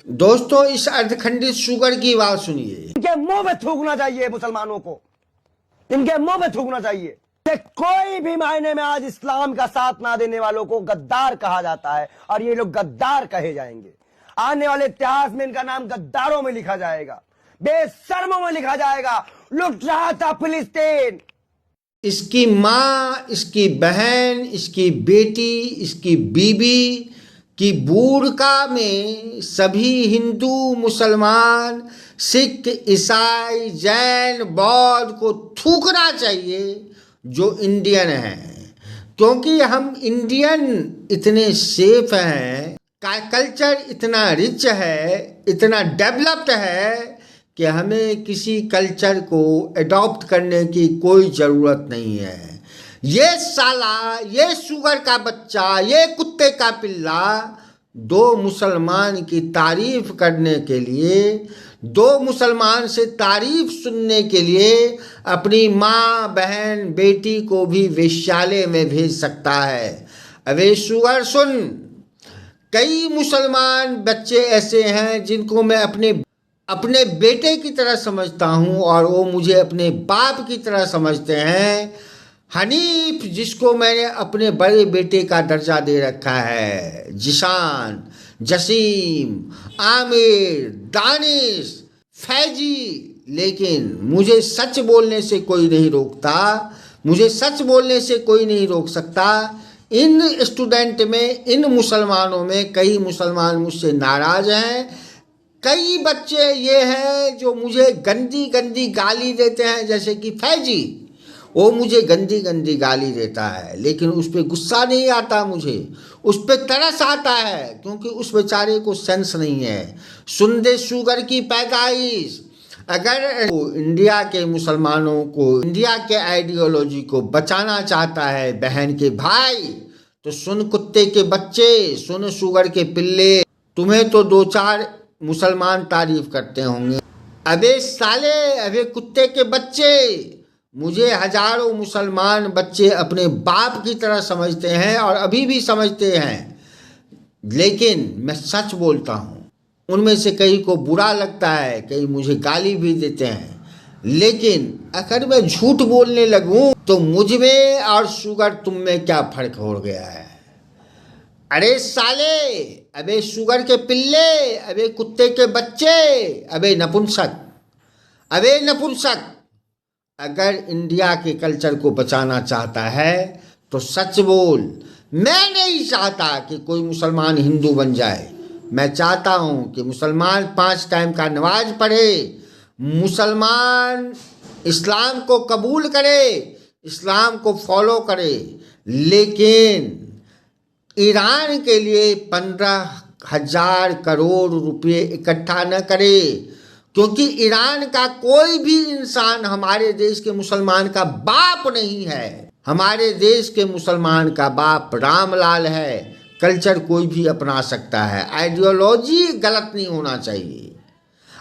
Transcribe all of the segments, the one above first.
दोस्तों, इस अर्धखंडित शुगर की बात सुनिए। इनके मुंह में थूकना चाहिए मुसलमानों को, इनके मुंह में थूकना चाहिए। कोई भी मायने में आज इस्लाम का साथ ना देने वालों को गद्दार कहा जाता है और ये लोग गद्दार कहे जाएंगे। आने वाले इतिहास में इनका नाम गद्दारों में लिखा जाएगा, बेशर्मों में लिखा जाएगा। लुट रहा था फिलिस्तीन। इसकी माँ, इसकी बहन, इसकी बेटी, इसकी बीबी की बूरका में सभी हिंदू, मुसलमान, सिख, ईसाई, जैन, बौद्ध को थूकना चाहिए जो इंडियन हैं, क्योंकि हम इंडियन इतने सेफ हैं, कल्चर इतना रिच है, इतना डेवलप्ड है कि हमें किसी कल्चर को अडॉप्ट करने की कोई ज़रूरत नहीं है। ये साला, ये शुगर का बच्चा, ये कुत्ते का पिल्ला दो मुसलमान की तारीफ करने के लिए, दो मुसलमान से तारीफ सुनने के लिए अपनी माँ, बहन, बेटी को भी वेश्यालय में भेज सकता है। अबे शुगर सुन, कई मुसलमान बच्चे ऐसे हैं जिनको मैं अपने बेटे की तरह समझता हूँ और वो मुझे अपने बाप की तरह समझते हैं। हनीफ, जिसको मैंने अपने बड़े बेटे का दर्जा दे रखा है, जिशान, जसीम, आमिर, दानिश, फैजी, लेकिन मुझे सच बोलने से कोई नहीं रोकता, मुझे सच बोलने से कोई नहीं रोक सकता। इन स्टूडेंट में, इन मुसलमानों में कई मुसलमान मुझसे नाराज़ हैं। कई बच्चे ये हैं जो मुझे गंदी गंदी गाली देते हैं, जैसे कि फैजी, वो मुझे गंदी गंदी गाली देता है, लेकिन उस पर गुस्सा नहीं आता, मुझे उस पर तरस आता है, क्योंकि उस बेचारे को सेंस नहीं है। सुन दे शुगर की पैदाइश। अगर इंडिया के मुसलमानों को, इंडिया के आइडियोलॉजी को बचाना चाहता है बहन के भाई, तो सुन कुत्ते के बच्चे, सुन शुगर के पिल्ले, तुम्हें तो दो चार मुसलमान तारीफ करते होंगे। अबे साले, अबे कुत्ते के बच्चे, मुझे हजारों मुसलमान बच्चे अपने बाप की तरह समझते हैं और अभी भी समझते हैं, लेकिन मैं सच बोलता हूँ। उनमें से कई को बुरा लगता है, कई मुझे गाली भी देते हैं, लेकिन अगर मैं झूठ बोलने लगूं तो मुझ में और शुगर तुम में क्या फर्क हो गया है? अरे साले, अबे शुगर के पिल्ले, अबे कुत्ते के बच्चे, अबे नपुंसक, अबे नपुंसक, अगर इंडिया के कल्चर को बचाना चाहता है तो सच बोल। मैं नहीं चाहता कि कोई मुसलमान हिंदू बन जाए। मैं चाहता हूँ कि मुसलमान 5 टाइम का नमाज पढ़े, मुसलमान इस्लाम को कबूल करे, इस्लाम को फॉलो करे, लेकिन ईरान के लिए 15,000 करोड़ रुपए इकट्ठा न करे, क्योंकि ईरान का कोई भी इंसान हमारे देश के मुसलमान का बाप नहीं है। हमारे देश के मुसलमान का बाप रामलाल है। कल्चर कोई भी अपना सकता है, आइडियोलॉजी गलत नहीं होना चाहिए,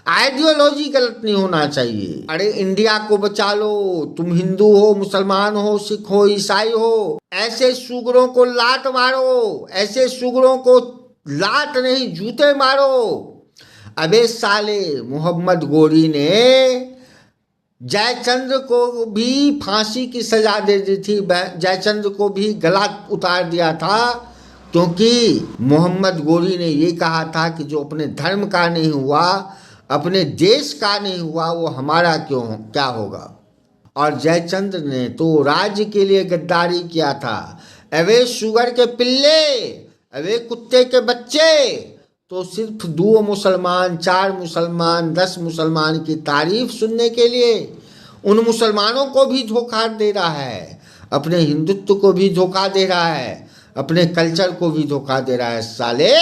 आइडियोलॉजी गलत नहीं होना चाहिए। अरे इंडिया को बचा लो, तुम हिंदू हो, मुसलमान हो, सिख हो, ईसाई हो, ऐसे शुगरों को लात मारो, ऐसे शुगरों को लात नहीं जूते मारो। अबे साले, मोहम्मद गोरी ने जयचंद्र को भी फांसी की सजा दे दी थी, जयचंद्र को भी गला उतार दिया था, क्योंकि मोहम्मद गोरी ने ये कहा था कि जो अपने धर्म का नहीं हुआ, अपने देश का नहीं हुआ, वो हमारा क्या होगा। और जयचंद्र ने तो राज्य के लिए गद्दारी किया था। अबे शुगर के पिल्ले, अबे कुत्ते के बच्चे, तो सिर्फ 2 मुसलमान, 4 मुसलमान, 10 मुसलमान की तारीफ सुनने के लिए उन मुसलमानों को भी धोखा दे रहा है, अपने हिंदुत्व को भी धोखा दे रहा है, अपने कल्चर को भी धोखा दे रहा है साले।